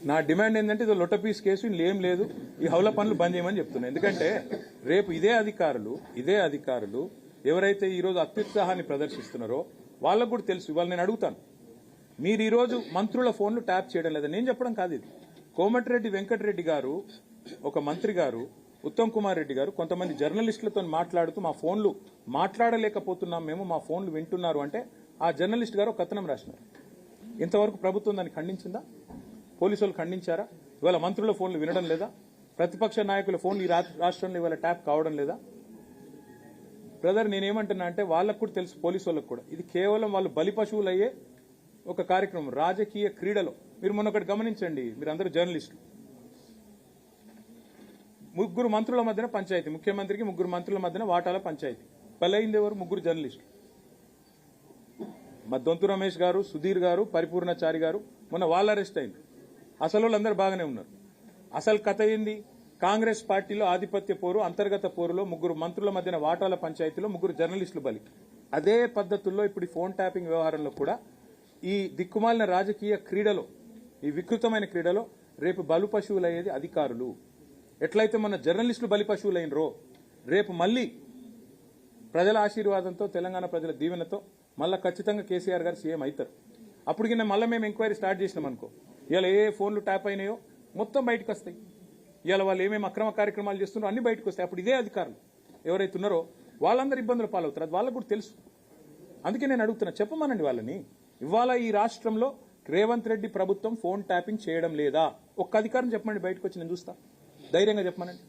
నా డిమాండ్ ఏంటంటే ఇది లొట్ట పీస్ కేసు ఇందులో ఏం లేదు, ఈ హౌల పనులు బంద్ చేయమని చెప్తున్నా. ఎందుకంటే రేపు ఇదే అధికారులు ఎవరైతే ఈ రోజు అత్యుత్సాహాన్ని ప్రదర్శిస్తున్నారో వాళ్ళకు కూడా తెలుసు. ఇవాళ నేను అడుగుతాను, మీరు ఈ రోజు మంత్రుల ఫోన్లు ట్యాప్ చేయడం లేదా? నేను చెప్పడం కాదు ఇది. కోమటిరెడ్డి వెంకటరెడ్డి గారు, ఒక మంత్రి గారు, ఉత్తమ్ కుమార్ రెడ్డి గారు కొంతమంది జర్నలిస్టులతో మాట్లాడుతూ మా ఫోన్లు మాట్లాడలేకపోతున్నాం మేము, మా ఫోన్లు వింటున్నారు అంటే ఆ జర్నలిస్ట్ గారు ఒక కథనం రాసినారు. ఇంతవరకు ప్రభుత్వం దాన్ని ఖండించిందా? పోలీసు వాళ్ళు ఖండించారా? ఇవాళ మంత్రుల ఫోన్లు వినడం లేదా? ప్రతిపక్ష నాయకుల ఫోన్లు ఈ రాష్ట్రంలో ఇవాళ ట్యాప్ కావడం లేదా? బ్రదర్, నేనేమంటున్నా అంటే వాళ్ళకు కూడా తెలుసు, పోలీసు వాళ్ళకు కూడా, ఇది కేవలం వాళ్ళు బలి పశువులు అయ్యే ఒక కార్యక్రమం, రాజకీయ క్రీడలో. మీరు మొన్న ఒకటి గమనించండి, మీరు అందరూ జర్నలిస్టులు, ముగ్గురు మంత్రుల మధ్యన పంచాయతీ, ముఖ్యమంత్రికి ముగ్గురు మంత్రుల మధ్యన వాటాల పంచాయతీ. బలైంది ఎవరు? ముగ్గురు జర్నలిస్టులు. మా దొంతు రమేష్ గారు, సుధీర్ గారు, పరిపూర్ణచారి గారు మొన్న వాళ్ళు అరెస్ట్ అయింది. అసలు వాళ్ళందరూ బాగానే ఉన్నారు. అసలు కథ ఏంది? కాంగ్రెస్ పార్టీలో ఆధిపత్య పోరు, అంతర్గత పోరులో ముగ్గురు మంత్రుల మధ్యన వాటాల పంచాయతీలో ముగ్గురు జర్నలిస్టులు బలి. అదే పద్ధతుల్లో ఇప్పుడు ఈ ఫోన్ ట్యాపింగ్ వ్యవహారంలో కూడా ఈ దిక్కుమాలిన రాజకీయ క్రీడలో, ఈ వికృతమైన క్రీడలో రేపు బలు పశువులయ్యేది అధికారులు. ఎట్లయితే మన జర్నలిస్టులు బలి పశువులైనరో రేపు మళ్లీ ప్రజల ఆశీర్వాదంతో, తెలంగాణ ప్రజల దీవెనతో మళ్ళా ఖచ్చితంగా కేసీఆర్ గారు సీఎం అవుతారు. అప్పటికి మళ్ళీ మేము ఎంక్వైరీ స్టార్ట్ చేసినాం అనుకో, ఇవాళ ఏ ఫోన్లు ట్యాప్ అయినాయో మొత్తం బయటకు వస్తాయి. ఇవాళ వాళ్ళు ఏమేమి అక్రమ కార్యక్రమాలు చేస్తున్నారో అన్ని బయటకు వస్తాయి. అప్పుడు ఇదే అధికారులు ఎవరైతే ఉన్నారో వాళ్ళందరూ ఇబ్బందులు పాలవుతారు. అది వాళ్ళకు కూడా తెలుసు. అందుకే నేను అడుగుతున్నా, చెప్పమనండి వాళ్ళని. ఇవాళ ఈ రాష్ట్రంలో రేవంత్ రెడ్డి ప్రభుత్వం ఫోన్ ట్యాపింగ్ చేయడం లేదా? ఒక్క అధికారం చెప్పమండి బయటకు వచ్చి, నేను చూస్తా. ధైర్యంగా చెప్పమనండి.